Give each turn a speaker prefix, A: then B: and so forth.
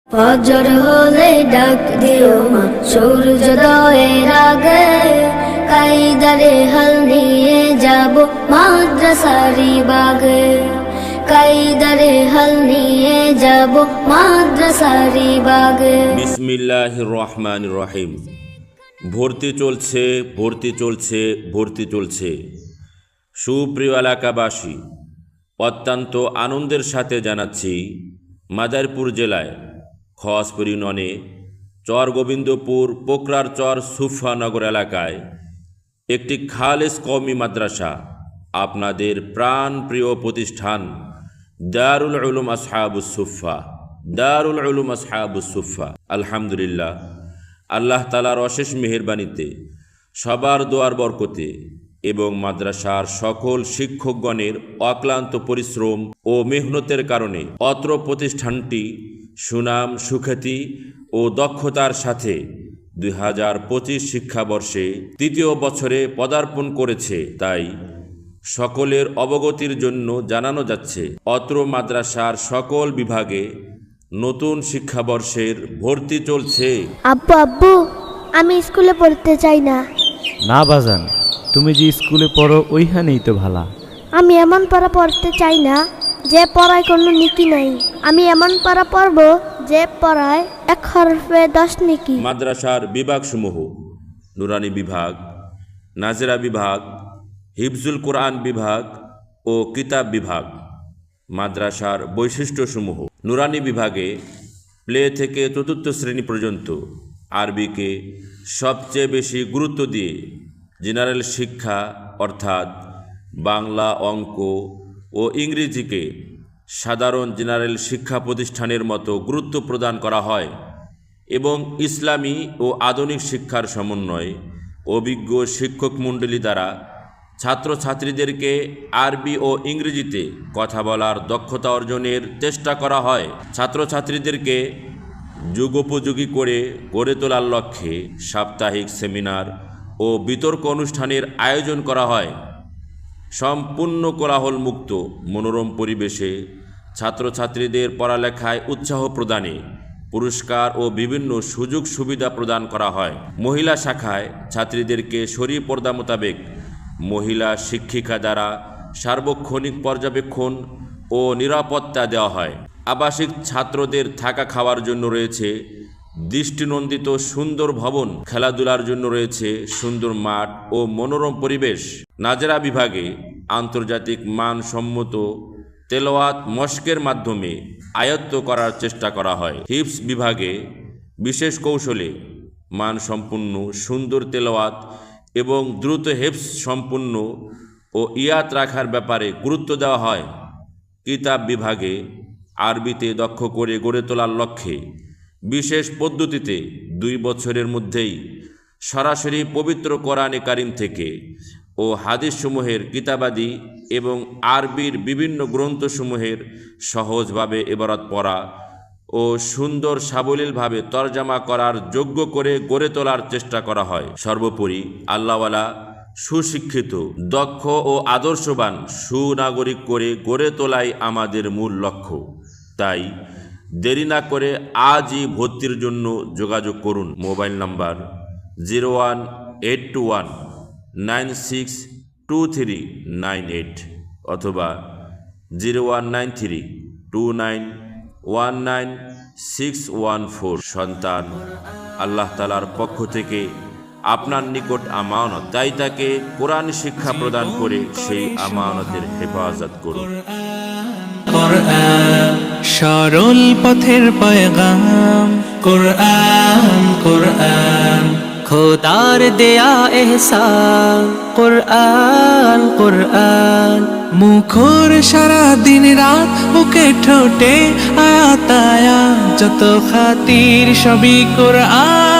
A: ফজর হলে ডাক দিও মা সূর্যোদয়ের আগে, কাইদারে হাল নিয়ে যাব মাদ্রাসারি বাগে, কাইদারে হাল নিয়ে যাব মাদ্রাসারি বাগে।
B: বিসমিল্লাহির রহমানির রহিম। ভর্তি চলছে, ভর্তি চলছে, ভর্তি চলছে। সুপ্রিয় এলাকাবাসী, অত্যন্ত আনন্দের সাথে জানাচ্ছি মাদারীপুর জেলায় খোয়াজপুর ইউনিয়নে চর গোবিন্দপুর পোকরার চর সুফানগর এলাকায় একটি খালেস কওমি মাদ্রাসা, আপনাদের প্রাণপ্রিয় প্রতিষ্ঠান দারুল উলুম আসহাবুস সুফা, দারুল উলুম আসহাবুস সুফা। আলহামদুলিল্লাহ, আল্লাহ তাআলার অশেষ মেহেরবানিতে, সবার দোয়ার বরকতে এবং মাদ্রাসার সকল শিক্ষকগণের অক্লান্ত পরিশ্রম ও মেহনতের কারণে অত্র প্রতিষ্ঠানটি সুনাম, সুখ্যাতি ও দক্ষতার সাথে 2025 শিক্ষাবর্ষে তৃতীয় বছরে পদার্পণ করেছে। তাই সকলের অবগতির জন্য জানানো যাচ্ছে, অত্র মাদ্রাসার সকল বিভাগে নতুন শিক্ষাবর্ষের ভর্তি চলছে।
C: আব্বু আমি স্কুলে পড়তে চাই না।
D: না বাজান, তুমি যে স্কুলে পড়ো ওইখানেই তো ভালা।
C: আমি এমন পড়া পড়তে চাই না যে পড়ায় কোনো নীতি নাই। আমি এমন পড়া পড়ব যে পড়ায় 1 হরফে 10 নেকি।
B: মাদ্রাসার বিভাগসমূহ: নুরানি বিভাগ, নাজেরা বিভাগ, হিফজুল কোরআন বিভাগ ও কিতাব বিভাগ। মাদ্রাসার বৈশিষ্ট্যসমূহ: নুরানি বিভাগে প্লে থেকে 4র্থ শ্রেণী পর্যন্ত আরবিকে সবচেয়ে বেশি গুরুত্ব দিয়ে জেনারেল শিক্ষা অর্থাৎ বাংলা, অঙ্ক ও ইংরেজিকে সাধারণ জেনারেল শিক্ষা প্রতিষ্ঠানের মতো গুরুত্ব প্রদান করা হয় এবং ইসলামী ও আধুনিক শিক্ষার সমন্বয়ে অভিজ্ঞ শিক্ষক মণ্ডলী দ্বারা ছাত্রছাত্রীদেরকে আরবি ও ইংরেজিতে কথা বলার দক্ষতা অর্জনের চেষ্টা করা হয়। ছাত্রছাত্রীদেরকে যুগোপযোগী করে গড়ে তোলার লক্ষ্যে সাপ্তাহিক সেমিনার ও বিতর্ক অনুষ্ঠানের আয়োজন করা হয়। সম্পূর্ণ কোলাহলমুক্ত মনোরম পরিবেশে ছাত্রছাত্রীদের পড়ালেখায় উৎসাহ প্রদানে পুরস্কার ও বিভিন্ন সুযোগ সুবিধা প্রদান করা হয়। মহিলা শাখায় ছাত্রীদেরকে শরীয় পর্দা মোতাবেক মহিলা শিক্ষিকা দ্বারা সার্বক্ষণিক পর্যবেক্ষণ ও নিরাপত্তা দেওয়া হয়। আবাসিক ছাত্রদের থাকা খাওয়ার জন্য রয়েছে দৃষ্টিনন্দিত সুন্দর ভবন, খেলাধুলার জন্য রয়েছে সুন্দর মাঠ ও মনোরম পরিবেশ। নাজেরা বিভাগে আন্তর্জাতিক মানসম্মত তেলাওয়াত মশকের মাধ্যমে আয়ত্ত করার চেষ্টা করা হয়। হিফজ বিভাগে বিশেষ কৌশলে মানসম্পন্ন সুন্দর তেলাওয়াত এবং দ্রুত হিফজ সম্পূর্ণ ও ইয়াদ রাখার ব্যাপারে গুরুত্ব দেওয়া হয়। কিতাব বিভাগে আরবিতে দক্ষ করে গড়ে তোলার লক্ষ্যে বিশেষ পদ্ধতিতে 2 বছরের মধ্যেই সরাসরি পবিত্র কোরআনে কারিম থেকে ও হাদিসসমূহের কিতাবাদি এবং আরবির বিভিন্ন গ্রন্থসমূহের সহজভাবে ইবারত পড়া ও সুন্দর সাবলীলভাবে তরজমা করার যোগ্য করে গড়ে তোলার চেষ্টা করা হয়। সর্বোপরি আল্লাহওয়ালা, সুশিক্ষিত, দক্ষ ও আদর্শবান সুনাগরিক করে গড়ে তোলাই আমাদের মূল লক্ষ্য। তাই দেরি না করে আজই ভর্তির জন্য যোগাযোগ করুন। মোবাইল নাম্বার 01821962398 অথবা 019329199614। সন্তান আল্লাহ তাআলার পক্ষ থেকে আপনার নিকট আমানত, তাই তাকে কোরআন শিক্ষা প্রদান করে সেই আমানতের হেফাজত করুন।
E: কোরআন সরল পথের পয়গাম, কোরআন কোরআন খোদার দেয়া এহসান, কোরআন কোরআন মুখর সারা দিন রাত, বুকে ঠোঁটে আয়াত আয়াত, যত খাতির সবই কোরআন।